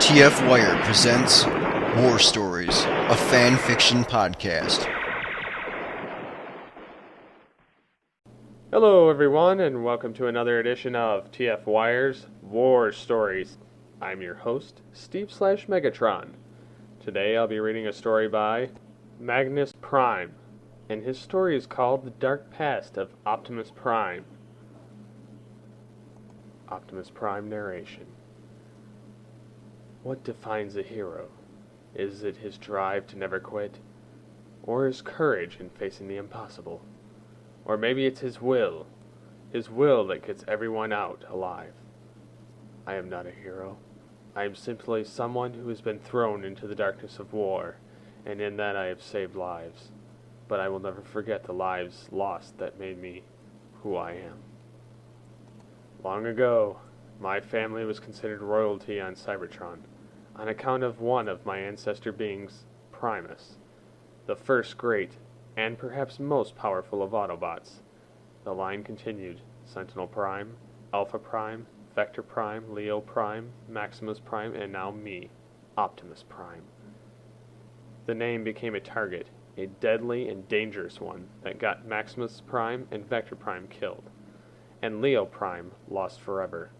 TF Wire presents War Stories, a fan fiction podcast. Hello everyone, and welcome to another edition of TF Wire's War Stories. I'm your host, Steve/Megatron. Today I'll be reading a story by MatrixPrime, and his story is called The Dark Past of Optimus Prime. Optimus Prime narration. What defines a hero? Is it his drive to never quit? Or his courage in facing the impossible? Or maybe it's his will that gets everyone out alive. I am not a hero. I am simply someone who has been thrown into the darkness of war, and in that I have saved lives. But I will never forget the lives lost that made me who I am. Long ago, my family was considered royalty on Cybertron, on account of one of my ancestor beings, Primus, the first great and perhaps most powerful of Autobots. The line continued: Sentinel Prime, Alpha Prime, Vector Prime, Leo Prime, Maximus Prime, and now me, Optimus Prime. The name became a target, a deadly and dangerous one that got Maximus Prime and Vector Prime killed, and Leo Prime lost forever.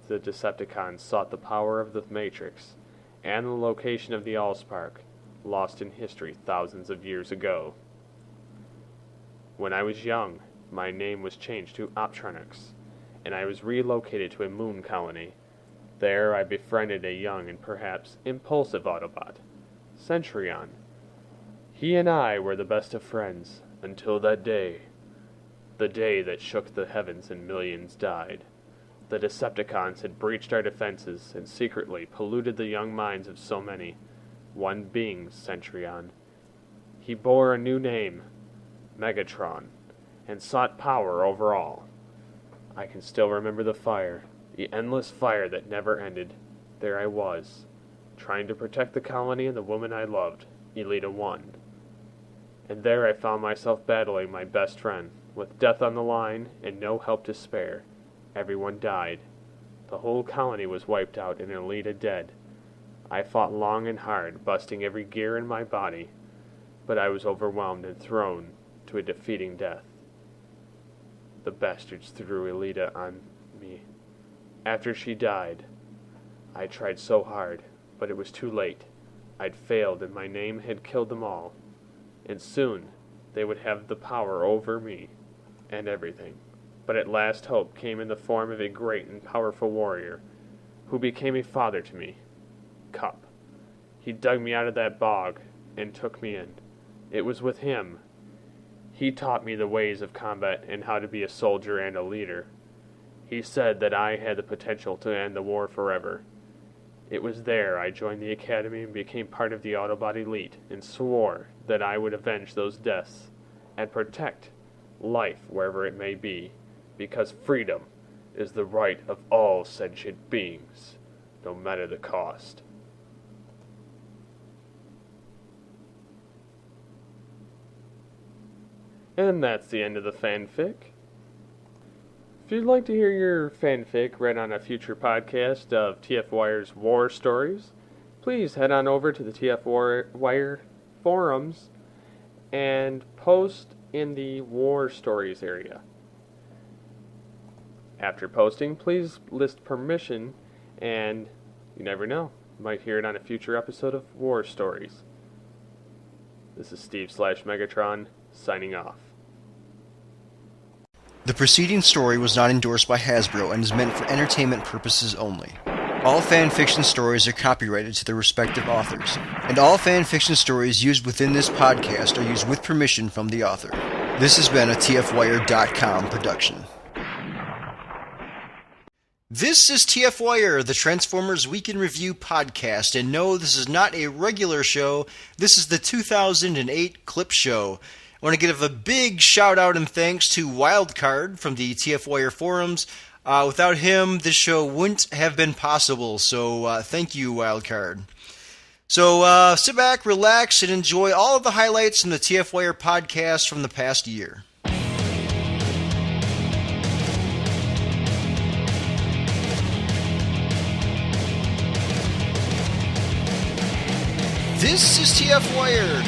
The Decepticons sought the power of the Matrix, and the location of the Allspark, lost in history thousands of years ago. When I was young, my name was changed to Optronics, and I was relocated to a moon colony. There I befriended a young and perhaps impulsive Autobot, Centurion. He and I were the best of friends, until that day. The day that shook the heavens and millions died. The Decepticons had breached our defenses and secretly polluted the young minds of so many, one being Centurion. He bore a new name, Megatron, and sought power over all. I can still remember the fire, the endless fire that never ended. There I was, trying to protect the colony and the woman I loved, Elita 1. And there I found myself battling my best friend, with death on the line and no help to spare. Everyone died. The whole colony was wiped out and Elita dead. I fought long and hard, busting every gear in my body, but I was overwhelmed and thrown to a defeating death. The bastards threw Elita on me. After she died, I tried so hard, but it was too late. I'd failed and my name had killed them all, and soon they would have the power over me and everything. But at last hope came in the form of a great and powerful warrior, who became a father to me, Cup. He dug me out of that bog and took me in. It was with him. He taught me the ways of combat and how to be a soldier and a leader. He said that I had the potential to end the war forever. It was there I joined the academy and became part of the Autobot elite, and swore that I would avenge those deaths and protect life wherever it may be, because freedom is the right of all sentient beings, no matter the cost. And that's the end of the fanfic. If you'd like to hear your fanfic read on a future podcast of TF Wire's War Stories, please head on over to the TF Wire forums and post in the War Stories area. After posting, please list permission, and you never know, you might hear it on a future episode of War Stories. This is Steve/Megatron, signing off. The preceding story was not endorsed by Hasbro and is meant for entertainment purposes only. All fan fiction stories are copyrighted to their respective authors, and all fan fiction stories used within this podcast are used with permission from the author. This has been a TFWire.com production. This is TF Wire, the Transformers Week in Review podcast, and no, this is not a regular show, this is the 2008 clip show. I want to give a big shout out and thanks to Wildcard from the TF Wire forums. Without him, this show wouldn't have been possible, so thank you, Wildcard. So sit back, relax, and enjoy all of the highlights from the TF Wire podcast from the past year. This is TF Wired.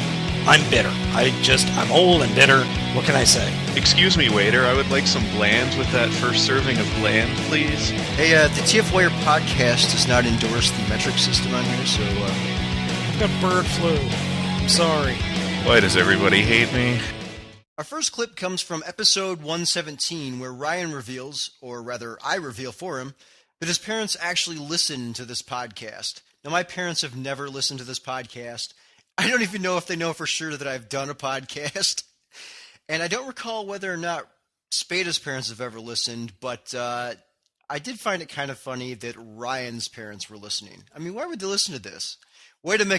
I'm bitter. I'm old and bitter. What can I say? Excuse me, waiter. I would like some bland with that first serving of bland, please. Hey, the TF Wired podcast does not endorse the metric system on here, so... I've got bird flu. I'm sorry. Why does everybody hate me? Our first clip comes from episode 117, where Ryan reveals, or rather I reveal for him, that his parents actually listen to this podcast. Now, my parents have never listened to this podcast. I don't even know if they know for sure that I've done a podcast. And I don't recall whether or not Spada's parents have ever listened, but I did find it kind of funny that Ryan's parents were listening. I mean, why would they listen to this? Way to make